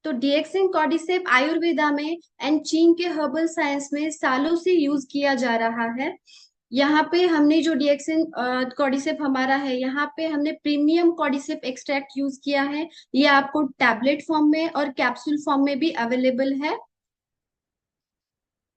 तो डीएक्सिन कॉर्डिसेप आयुर्वेदा में एंड चीन के हर्बल साइंस में सालों से यूज किया जा रहा है। यहाँ पे हमने जो डीएक्सिन कॉर्डिसेप हमारा है, यहाँ पे हमने प्रीमियम कॉर्डिसेप एक्सट्रैक्ट यूज किया है। ये आपको टैबलेट फॉर्म में और कैप्सूल फॉर्म में भी अवेलेबल है।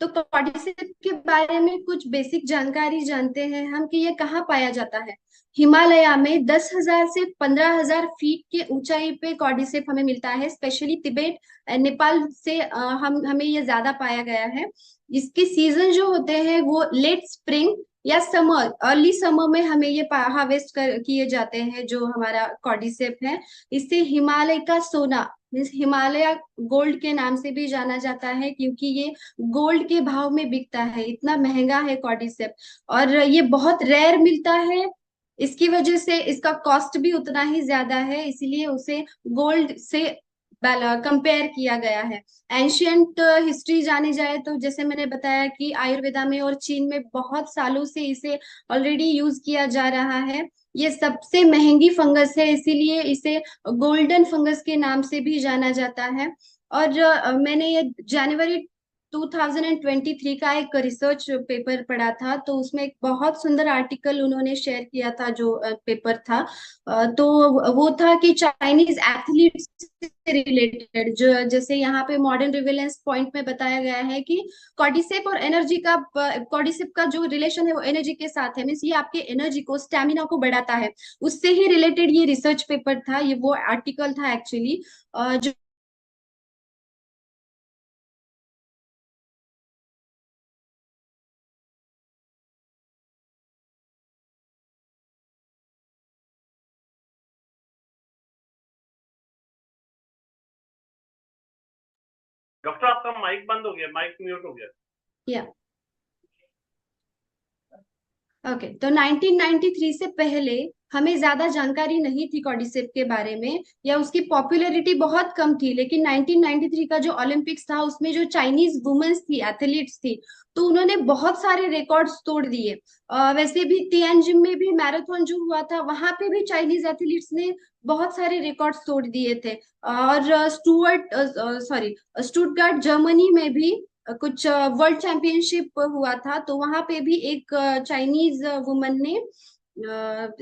तो कॉर्डिसेप के बारे में कुछ बेसिक जानकारी जानते हैं हम कि ये कहाँ पाया जाता है। हिमालय में 10,000 से 15,000 फीट के ऊंचाई पे कॉर्डिसेप हमें मिलता है। स्पेशली तिब्बत नेपाल से हम हमें ये ज्यादा पाया गया है। इसके सीजन जो होते हैं वो लेट स्प्रिंग या समर, अर्ली समर में हमें ये हार्वेस्ट कर किए जाते हैं जो हमारा कॉर्डिसेप है। इसे हिमालय का सोना मीन्स हिमालय गोल्ड के नाम से भी जाना जाता है, क्योंकि ये गोल्ड के भाव में बिकता है, इतना महंगा है कॉर्डिसेप। और ये बहुत रेयर मिलता है, इसकी वजह से इसका कॉस्ट भी उतना ही ज्यादा है, इसीलिए उसे गोल्ड से कंपेयर किया गया है। एंशियंट हिस्ट्री जानी जाए तो जैसे मैंने बताया कि आयुर्वेदा में और चीन में बहुत सालों से इसे ऑलरेडी यूज किया जा रहा है। ये सबसे महंगी फंगस है, इसीलिए इसे गोल्डन फंगस के नाम से भी जाना जाता है। और मैंने ये जनवरी 2023 का एक रिसर्च पेपर पढ़ा था, तो उसमें एक बहुत सुंदर आर्टिकल उन्होंने शेयर किया था। जो पेपर था तो वो था कि चाइनीज एथलीट्स से रिलेटेड, जो जैसे यहाँ पे मॉडर्न रिवेलेंस पॉइंट में बताया गया है कि कॉर्डिसेप और एनर्जी का, कॉर्डिसेप का जो रिलेशन है वो एनर्जी के साथ है। मीन्स ये आपके एनर्जी को, स्टेमिना को बढ़ाता है। उससे ही रिलेटेड ये रिसर्च पेपर था, ये वो आर्टिकल था एक्चुअली। जो डॉक्टर आपका माइक बंद हो गया, माइक म्यूट हो गया। या ओके, तो 1993 से पहले हमें ज्यादा जानकारी नहीं थी कॉर्डिसेप के बारे में, या उसकी पॉपुलैरिटी बहुत कम थी। लेकिन 1993 का जो ओलंपिक्स था उसमें जो चाइनीज वुमेन्स थी, एथलीट्स थी, तो उन्होंने बहुत सारे रिकॉर्ड्स तोड़ दिए। वैसे भी तियानजिन में भी मैराथन जो हुआ था, वहां पे भी चाइनीज एथलीट्स ने बहुत सारे रिकॉर्ड्स तोड़ दिए थे। और स्टुटगार्ट जर्मनी में भी कुछ वर्ल्ड चैंपियनशिप हुआ था, तो वहां पे भी एक चाइनीज वुमन ने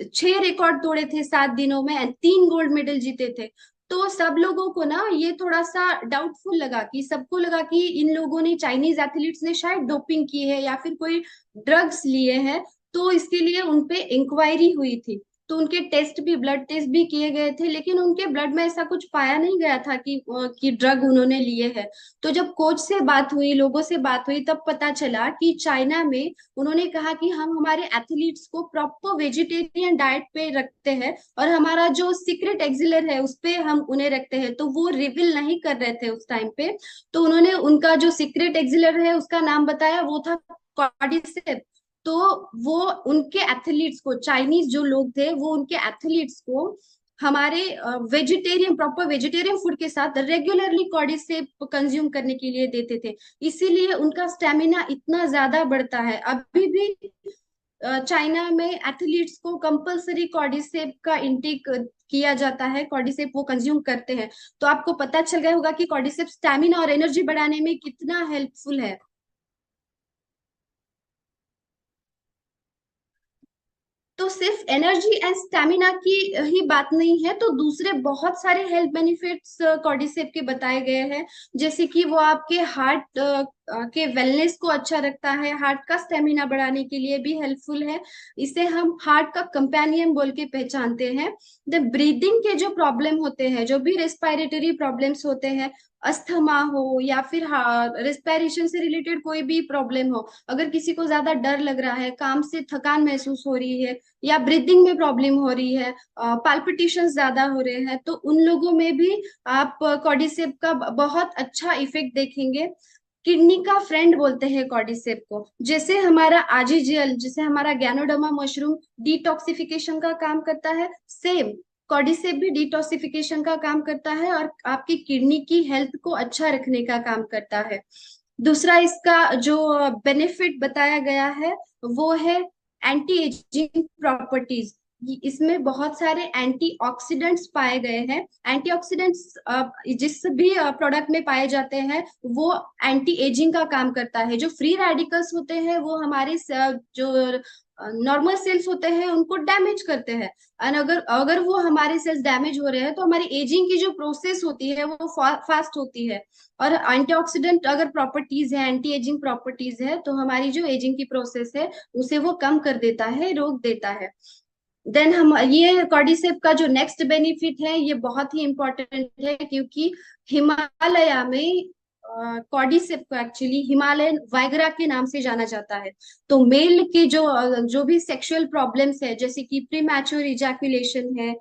6 रिकॉर्ड तोड़े थे 7 दिनों में, and 3 गोल्ड मेडल जीते थे। तो सब लोगों को ना ये थोड़ा सा डाउटफुल लगा, कि सबको लगा कि इन लोगों ने, चाइनीज एथलीट्स ने शायद डोपिंग की है या फिर कोई ड्रग्स लिए हैं। तो इसके लिए उनपे इंक्वायरी हुई थी, तो उनके टेस्ट भी, ब्लड टेस्ट भी किए गए थे, लेकिन उनके ब्लड में ऐसा कुछ पाया नहीं गया था कि ड्रग उन्होंने लिए हैं। तो जब कोच से बात हुई, लोगों से बात हुई, तब पता चला कि चाइना में उन्होंने कहा कि हम हमारे एथलीट्स को प्रॉपर वेजिटेरियन डाइट पे रखते हैं, और हमारा जो सीक्रेट एक्सिलर है उस पे हम उन्हें रखते हैं। तो वो रिवील नहीं कर रहे थे उस टाइम पे। तो उन्होंने उनका जो सीक्रेट एक्सिलर है उसका नाम बताया, वो था कॉर्डिसेप। तो वो उनके एथलीट्स को, चाइनीज जो लोग थे वो उनके एथलीट्स को हमारे वेजिटेरियन, प्रॉपर वेजिटेरियन फूड के साथ रेगुलरली कॉर्डिसेप कंज्यूम करने के लिए देते थे। इसीलिए उनका स्टेमिना इतना ज्यादा बढ़ता है। अभी भी चाइना में एथलीट्स को कंपलसरी कॉर्डिसेप का इंटेक किया जाता है, कॉर्डिसेप वो कंज्यूम करते हैं। तो आपको पता चल गया होगा कि कॉर्डिसेप स्टेमिना और एनर्जी बढ़ाने में कितना हेल्पफुल है। तो सिर्फ एनर्जी एंड स्टेमिना की ही बात नहीं है, तो दूसरे बहुत सारे हेल्थ बेनिफिट्स कॉर्डिसेप के बताए गए हैं। जैसे कि वो आपके हार्ट के वेलनेस को अच्छा रखता है, हार्ट का स्टेमिना बढ़ाने के लिए भी हेल्पफुल है। इसे हम हार्ट का कंपेनियन बोल के पहचानते हैं। द ब्रीदिंग के जो प्रॉब्लम होते हैं, जो भी रेस्पिरेटरी प्रॉब्लम्स होते हैं, अस्थमा हो या फिर रेस्पिरेशन से रिलेटेड कोई भी प्रॉब्लम हो, अगर किसी को ज्यादा डर लग रहा है, काम से थकान महसूस हो रही है, या ब्रीदिंग में प्रॉब्लम हो रही है, पाल्पिटेशन ज्यादा हो रहे हैं, तो उन लोगों में भी आप कॉर्डिसेप का बहुत अच्छा इफेक्ट देखेंगे। किडनी का फ्रेंड बोलते हैं कॉर्डिसेप को। जैसे हमारा आजीजीएल, जैसे हमारा गैनोडर्मा मशरूम डिटॉक्सिफिकेशन का काम करता है, सेम कॉर्डिसेप भी डिटॉक्सिफिकेशन का काम करता है और आपकी किडनी की हेल्थ को अच्छा रखने का काम करता है। दूसरा इसका जो बेनिफिट बताया गया है वो है एंटी एजिंग प्रॉपर्टीज। इसमें बहुत सारे एंटीऑक्सीडेंट्स पाए गए हैं। एंटीऑक्सीडेंट्स जिस भी प्रोडक्ट में पाए जाते हैं वो एंटी एजिंग का काम करता है। जो फ्री रेडिकल्स होते हैं वो हमारे जो नॉर्मल सेल्स होते हैं उनको डैमेज करते हैं। और अगर अगर वो हमारे सेल्स डैमेज हो रहे हैं तो हमारी एजिंग की जो प्रोसेस होती है वो फास्ट होती है। और एंटीऑक्सीडेंट अगर प्रॉपर्टीज है, एंटी एजिंग प्रॉपर्टीज है, तो हमारी जो एजिंग की प्रोसेस है उसे वो कम कर देता है, रोक देता है। देन हम ये कॉर्डिसेप का जो नेक्स्ट बेनिफिट है ये बहुत ही इंपॉर्टेंट है, क्योंकि हिमालय में कॉर्डिसेप को एक्चुअली हिमालयन वाइगरा के नाम से जाना जाता है। तो मेल की जो भी सेक्सुअल प्रॉब्लम्स है, जैसे कि प्रीमैच्योर इजैकुलेशन है,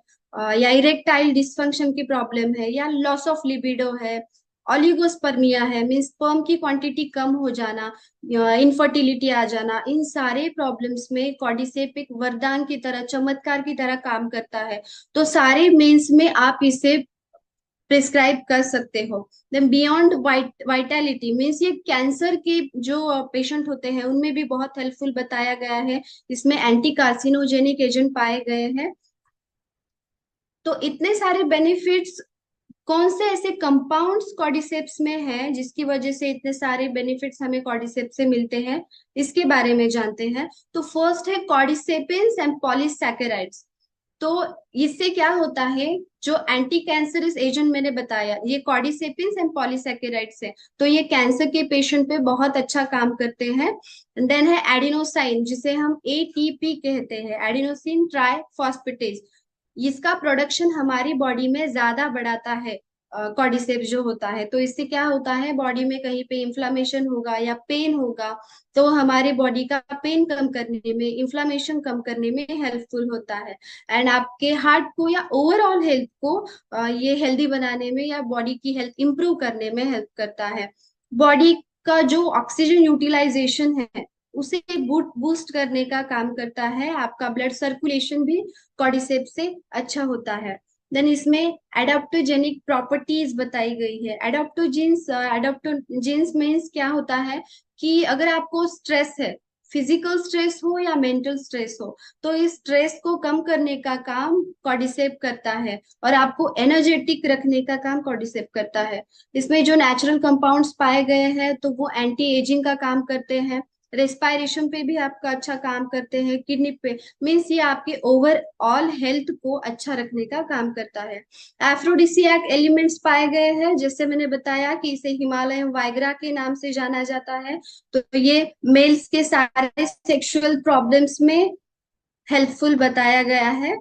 या इरेक्टाइल डिसफंक्शन की प्रॉब्लम है, या लॉस ऑफ लिबिडो है, ऑलिगोस्पर्मिया है, मीन्स स्पर्म की क्वांटिटी कम हो जाना, इनफर्टिलिटी आ जाना, इन सारे प्रॉब्लम्स में कॉर्डिसेप एक वरदान की तरह, चमत्कार की तरह काम करता है। तो सारे मेंस में आप इसे प्रिस्क्राइब कर सकते हो। देन बियॉन्ड वाइटैलिटी मीन्स ये कैंसर के जो पेशेंट होते हैं उनमें भी बहुत हेल्पफुल बताया गया है। इसमें एंटी कार्सिनोजेनिक एजेंट पाए गए हैं। तो इतने सारे बेनिफिट्स, कौन से ऐसे कंपाउंड्स कॉर्डिसेप्स में हैं जिसकी वजह से इतने सारे बेनिफिट्स हमें कॉर्डिसेप्स से मिलते हैं, इसके बारे में जानते हैं। तो फर्स्ट है कॉर्डिसेपिन्स एंड पॉलीसैकेराइड्स। तो इससे क्या होता है, जो एंटी कैंसरस एजेंट मैंने बताया ये कॉर्डिसेपिन्स एंड पॉलीसैकेराइड्स है, तो ये कैंसर के पेशेंट पे बहुत अच्छा काम करते हैं। देन है एडिनोसाइन, जिसे हम एटीपी कहते हैं, एडिनोसिन ट्राइफॉस्फेटेज। इसका प्रोडक्शन हमारी बॉडी में ज्यादा बढ़ाता है कॉर्डिसेप्स जो होता है। तो इससे क्या होता है, बॉडी में कहीं पे इन्फ्लामेशन होगा या पेन होगा तो हमारे बॉडी का पेन कम करने में, इन्फ्लामेशन कम करने में हेल्पफुल होता है। एंड आपके हार्ट को या ओवरऑल हेल्थ को ये हेल्दी बनाने में या बॉडी की हेल्थ इंप्रूव करने में हेल्प करता है। बॉडी का जो ऑक्सीजन यूटिलाइजेशन है उसे बूस्ट करने का काम करता है। आपका ब्लड सर्कुलेशन भी कॉर्डिसेप से अच्छा होता है। देन इसमें एडाप्टोजेनिक प्रॉपर्टीज बताई गई है। एडाप्टोजेंस मीन्स क्या होता है कि अगर आपको स्ट्रेस है, फिजिकल स्ट्रेस हो या मेंटल स्ट्रेस हो, तो इस स्ट्रेस को कम करने का काम कॉर्डिसेप करता है और आपको एनर्जेटिक रखने का काम कॉर्डिसेप करता है। इसमें जो नेचुरल कंपाउंड्स पाए गए हैं तो वो एंटी एजिंग का काम करते हैं, रेस्पायरेशन पे भी आपका अच्छा काम करते हैं, किडनी पे, मीन्स ये आपके ओवरऑल हेल्थ को अच्छा रखने का काम करता है। एफ्रोडिसियाक एलिमेंट्स पाए गए हैं, जैसे मैंने बताया कि इसे हिमालय वाइग्रा के नाम से जाना जाता है। तो ये मेल्स के सारे सेक्सुअल प्रॉब्लम्स में हेल्पफुल बताया गया है।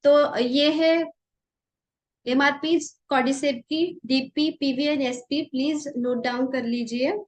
तो ये है एमआरपी कॉर्डिसेप की, DP, PV and SP, please note down कर लीजिए।